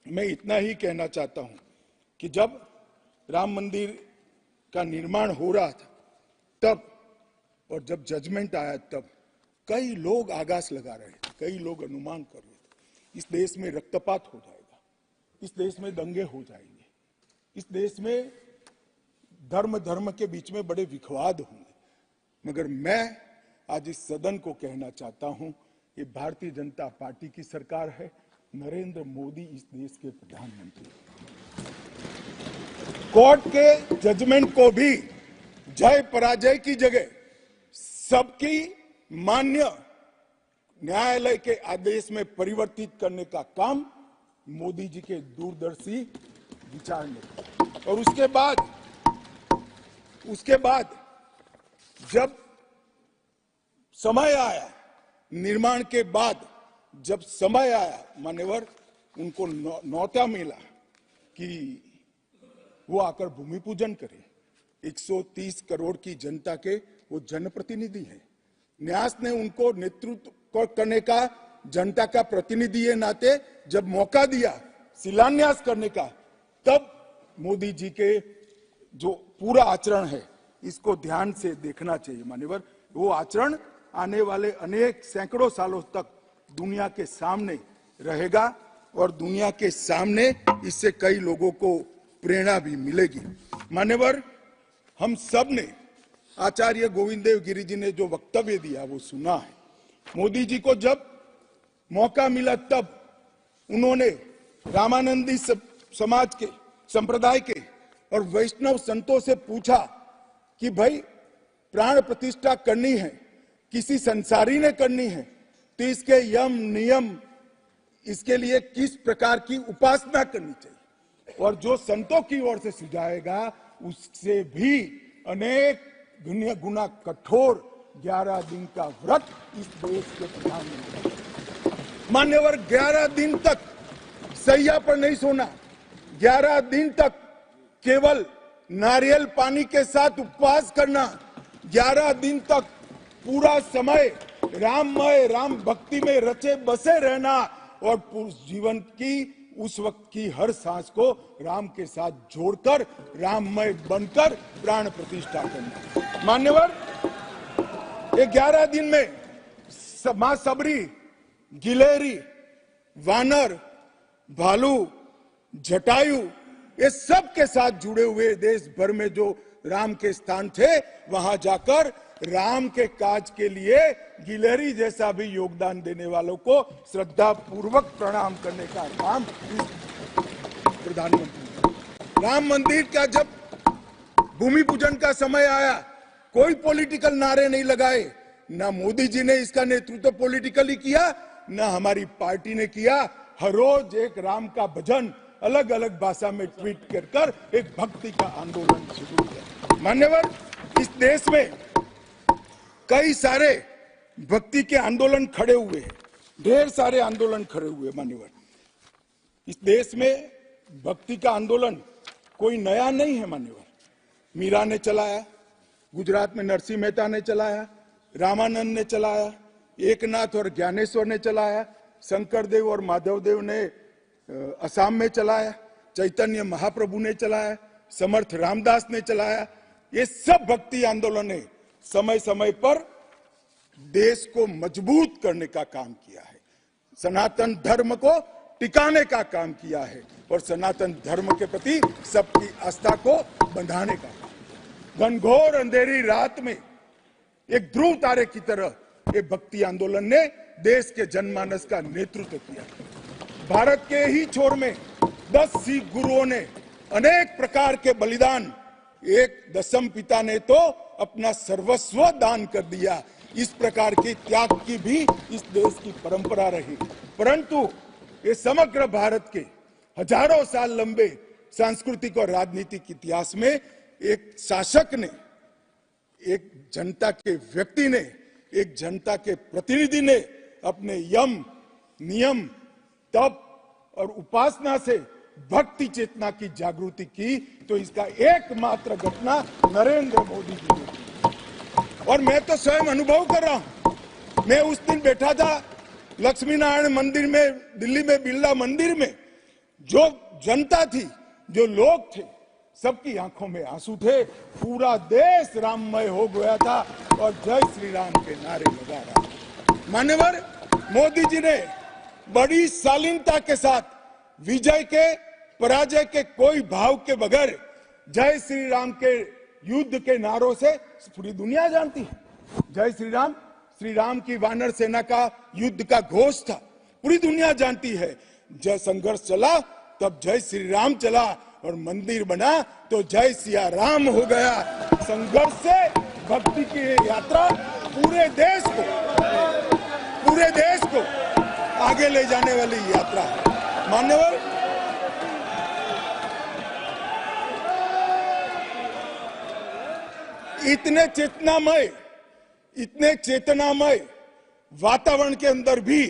मैं इतना ही कहना चाहता हूं कि जब राम मंदिर का निर्माण हो रहा था तब, और जब जजमेंट आया तब कई लोग आगाज लगा रहे थे, कई लोग अनुमान कर रहे थे इस देश में रक्तपात हो जाएगा, इस देश में दंगे हो जाएंगे, इस देश में धर्म के बीच में बड़े विवाद होंगे। मगर मैं आज इस सदन को कहना चाहता हूं, ये भारतीय जनता पार्टी की सरकार है, नरेंद्र मोदी इस देश के प्रधानमंत्री। कोर्ट के जजमेंट को भी जय पराजय की जगह सबकी मान्य न्यायालय के आदेश में परिवर्तित करने का काम मोदी जी के दूरदर्शी विचार ने। और उसके बाद जब समय आया, निर्माण के बाद जब समय आया, मान्यवर उनको न्योता मिला कि वो आकर भूमि पूजन करे। 130 करोड़ की जनता के वो जनप्रतिनिधि हैं। न्यास ने उनको नेतृत्व करने का, जनता का प्रतिनिधि के नाते जब मौका दिया शिलान्यास करने का, तब मोदी जी के जो पूरा आचरण है इसको ध्यान से देखना चाहिए। मान्यवर वो आचरण आने वाले अनेक सैकड़ों सालों तक दुनिया के सामने रहेगा और दुनिया के सामने इससे कई लोगों को प्रेरणा भी मिलेगी। मान्यवर हम सब ने आचार्य गोविंद देव गिरि जी ने जो वक्तव्य दिया वो सुना है। मोदी जी को जब मौका मिला तब उन्होंने रामानंदी समाज के, संप्रदाय के और वैष्णव संतों से पूछा कि भाई प्राण प्रतिष्ठा करनी है, किसी संसारी ने करनी है, तो इसके यम नियम, इसके लिए किस प्रकार की उपासना करनी चाहिए, और जो संतों की ओर से सुझाएगा उससे भी अनेक गुना कठोर 11 दिन का व्रत इस देश के प्रधानमंत्री। मान्यवर 11 दिन तक सैया पर नहीं सोना, 11 दिन तक केवल नारियल पानी के साथ उपवास करना, 11 दिन तक पूरा समय राममय, राम भक्ति में रचे बसे रहना और जीवन की उस वक्त की हर सांस को राम के साथ जोड़कर राममय बनकर प्राण प्रतिष्ठा करना। मान्यवर ये 11 दिन में मां सबरी, गिलेरी, वानर, भालू, जटायु, ये सब के साथ जुड़े हुए देश भर में जो राम के स्थान थे, वहां जाकर राम के काज के लिए गिलहरी जैसा भी योगदान देने वालों को श्रद्धा पूर्वक प्रणाम करने का काम प्रधानमंत्री। राम मंदिर का जब भूमि पूजन का समय आया, कोई पॉलिटिकल नारे नहीं लगाए, ना मोदी जी ने इसका नेतृत्व पॉलिटिकली किया, ना हमारी पार्टी ने किया। हर रोज एक राम का भजन अलग अलग भाषा में ट्वीट कर एक भक्ति का आंदोलन शुरू किया। मान्यवर इस देश में कई सारे भक्ति के आंदोलन खड़े हुए हैं, ढेर सारे आंदोलन खड़े हुए। मान्यवर इस देश में भक्ति का आंदोलन कोई नया नहीं है। मान्यवर मीरा ने चलाया, गुजरात में नरसिंह मेहता ने चलाया, रामानंद ने चलाया, एकनाथ और ज्ञानेश्वर ने चलाया, शंकरदेव और माधवदेव ने असम में चलाया, चैतन्य महाप्रभु ने चलाया, समर्थ रामदास ने चलाया। ये सब भक्ति आंदोलन ने समय समय पर देश को मजबूत करने का काम किया है, सनातन धर्म को टिकाने का काम किया है और सनातन धर्म के प्रति सबकी आस्था को बंधाने का काम। घनघोर अंधेरी रात में एक ध्रुव तारे की तरह ये भक्ति आंदोलन ने देश के जनमानस का नेतृत्व किया। भारत के ही छोर में 10 सिख गुरुओं ने अनेक प्रकार के बलिदान, एक दशम पिता ने तो अपना सर्वस्व दान कर दिया। इस प्रकार के त्याग की भी इस देश की परंपरा रही, परंतु ये समग्र भारत के हजारों साल लंबे सांस्कृतिक और राजनीतिक इतिहास में एक शासक ने, एक जनता के व्यक्ति ने, एक जनता के प्रतिनिधि ने अपने यम, नियम, तप और उपासना से भक्ति चेतना की जागृति की, तो इसका एकमात्र घटना नरेंद्र मोदी जी ने की। और मैं तो स्वयं अनुभव कर रहा हूं। मैं उस दिन बैठा था लक्ष्मी नारायण मंदिर में, दिल्ली में बिरला मंदिर में, जो जनता थी, जो लोग थे, सबकी आंखों में आंसू थे। पूरा देश राममय हो गया था और जय श्री राम के नारे लगा रहा। मान्यवर, मोदी जी ने बड़ी शालीनता के साथ विजय के, पराजय के कोई भाव के बगैर जय श्री राम के युद्ध के नारों से पूरी दुनिया जानती है। जय श्री राम की वानर सेना का युद्ध का घोष था, पूरी दुनिया जानती है। जय संघर्ष चला तब जय श्री राम चला, और मंदिर बना तो जय सिया राम हो गया। संघर्ष से भक्ति की यात्रा पूरे देश को आगे ले जाने वाली यात्रा है। मान्यवर, इतने चेतनामय वातावरण के अंदर भी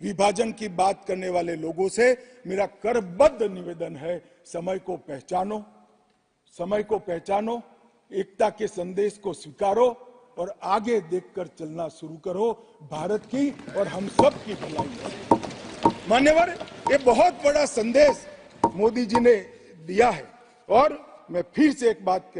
विभाजन की बात करने वाले लोगों से मेरा करबद्ध निवेदन है, समय को पहचानो, एकता के संदेश को स्वीकारो और आगे देखकर चलना शुरू करो। भारत की और हम सब की भलाई। मान्यवर, ये बहुत बड़ा संदेश मोदी जी ने दिया है। और मैं फिर से एक बात